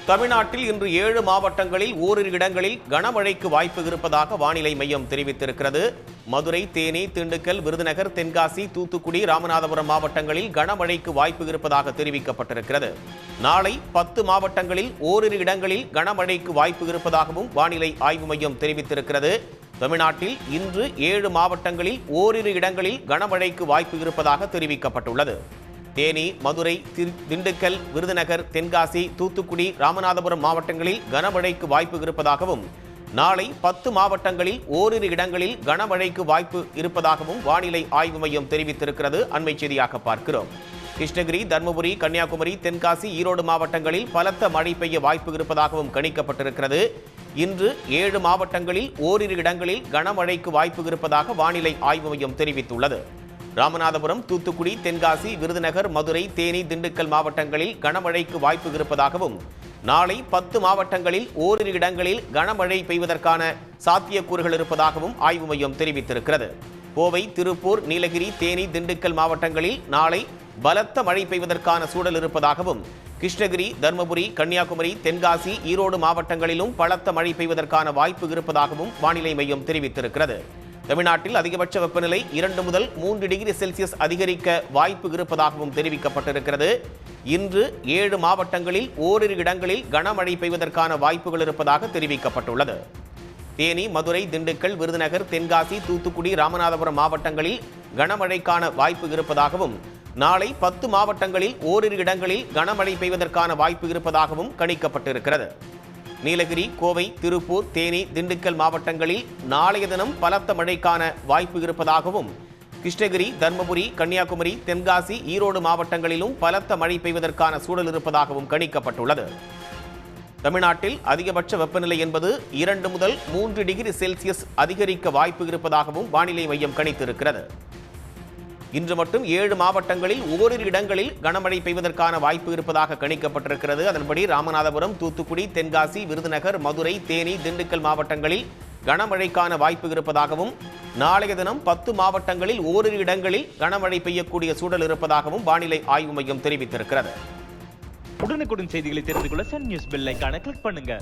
தமிழ்நாட்டில் இன்று 7 மாவட்டங்களில் ஓரிரு இடங்களில் கனமழைக்கு வாய்ப்பு இருப்பதாக வானிலை மையம் தெரிவித்திருக்கிறது. மதுரை, தேனி, திண்டுக்கல், விருதுநகர், தென்காசி, தூத்துக்குடி, ராமநாதபுரம் மாவட்டங்களில் கனமழைக்கு வாய்ப்பு இருப்பதாக தெரிவிக்கப்பட்டிருக்கிறது. நாளை 10 மாவட்டங்களில் ஓரிரு இடங்களில் கனமழைக்கு வாய்ப்பு இருப்பதாகவும் வானிலை ஆய்வு மையம் தெரிவித்திருக்கிறது. தமிழ்நாட்டில் இன்று 7 மாவட்டங்களில் ஓரிரு இடங்களில் கனமழைக்கு வாய்ப்பு இருப்பதாக தெரிவிக்கப்பட்டுள்ளது. தேனி, மதுரை, திண்டுக்கல், விருதுநகர், தென்காசி, தூத்துக்குடி, ராமநாதபுரம் மாவட்டங்களில் கனமழைக்கு வாய்ப்பு இருப்பதாகவும் நாளை 10 மாவட்டங்களில் ஓரிரு இடங்களில் கனமழைக்கு வாய்ப்பு இருப்பதாகவும் வானிலை ஆய்வு மையம் தெரிவித்திருக்கிறது. அண்மை செய்தியாக பார்க்கிறோம். கிருஷ்ணகிரி, தருமபுரி, கன்னியாகுமரி, தென்காசி, ஈரோடு மாவட்டங்களில் பலத்த மழை பெய்ய வாய்ப்பு இருப்பதாகவும் கணிக்கப்பட்டிருக்கிறது. இன்று 7 மாவட்டங்களில் ஓரிரு இடங்களில் கனமழைக்கு வாய்ப்பு இருப்பதாக வானிலை ஆய்வு மையம் தெரிவித்துள்ளது. ராமநாதபுரம், தூத்துக்குடி, தென்காசி, விருதுநகர், மதுரை, தேனி, திண்டுக்கல் மாவட்டங்களில் கனமழைக்கு வாய்ப்பு இருப்பதாகவும் நாளை 10 மாவட்டங்களில் ஓரிரு இடங்களில் கனமழை பெய்வதற்கான சாத்தியக்கூறுகள் இருப்பதாகவும் ஆய்வு மையம் தெரிவித்திருக்கிறது. கோவை, திருப்பூர், நீலகிரி, தேனி, திண்டுக்கல் மாவட்டங்களில் நாளை பலத்த மழை பெய்வதற்கான சூழல் இருப்பதாகவும் கிருஷ்ணகிரி, தருமபுரி, கன்னியாகுமரி, தென்காசி, ஈரோடு மாவட்டங்களிலும் பலத்த மழை பெய்வதற்கான வாய்ப்பு இருப்பதாகவும் வானிலை மையம் தெரிவித்திருக்கிறது. தமிழ்நாட்டில் அதிகபட்ச வெப்பநிலை 2 முதல் 3 டிகிரி செல்சியஸ் அதிகரிக்க வாய்ப்பு இருப்பதாகவும் தெரிவிக்கப்பட்டிருக்கிறது. இன்று 7 மாவட்டங்களில் ஓரிரு இடங்களில் கனமழை பெய்வதற்கான வாய்ப்புகள் இருப்பதாக தெரிவிக்கப்பட்டுள்ளது. தேனி, மதுரை, திண்டுக்கல், விருதுநகர், தென்காசி, தூத்துக்குடி, ராமநாதபுரம் மாவட்டங்களில் கனமழைக்கான வாய்ப்பு இருப்பதாகவும் நாளை 10 மாவட்டங்களில் ஓரிரு இடங்களில் கனமழை பெய்வதற்கான வாய்ப்பு இருப்பதாகவும் கணிக்கப்பட்டிருக்கிறது. நீலகிரி, கோவை, திருப்பூர், தேனி, திண்டுக்கல் மாவட்டங்களில் நாளைய தினம் பலத்த மழைக்கான வாய்ப்பு இருப்பதாகவும் கிருஷ்ணகிரி, தருமபுரி, கன்னியாகுமரி, தென்காசி, ஈரோடு மாவட்டங்களிலும் பலத்த மழை பெய்வதற்கான சூழல் இருப்பதாகவும் கணிக்கப்பட்டுள்ளது. தமிழ்நாட்டில் அதிகபட்ச வெப்பநிலை என்பது 2 முதல் 3 டிகிரி செல்சியஸ் அதிகரிக்க வாய்ப்பு இருப்பதாகவும் வானிலை மையம் கணித்திருக்கிறது. இன்று மட்டும் 7 மாவட்டங்களில் ஓரிரு இடங்களில் கனமழை பெய்வதற்கான வாய்ப்பு இருப்பதாக கணிக்கப்பட்டிருக்கிறது. அதன்படி ராமநாதபுரம், தூத்துக்குடி, தென்காசி, விருதுநகர், மதுரை, தேனி, திண்டுக்கல் மாவட்டங்களில் கனமழைக்கான வாய்ப்பு இருப்பதாகவும் நாளைய தினம் 10 மாவட்டங்களில் ஓரிரு இடங்களில் கனமழை பெய்யக்கூடிய சூழல் இருப்பதாகவும் வானிலை ஆய்வு மையம் தெரிவித்திருக்கிறது. உடனுக்குடன் செய்திகளை தெரிந்து கொள்ள சன் நியூஸ் பெல் ஐகானை கிளிக் பண்ணுங்க.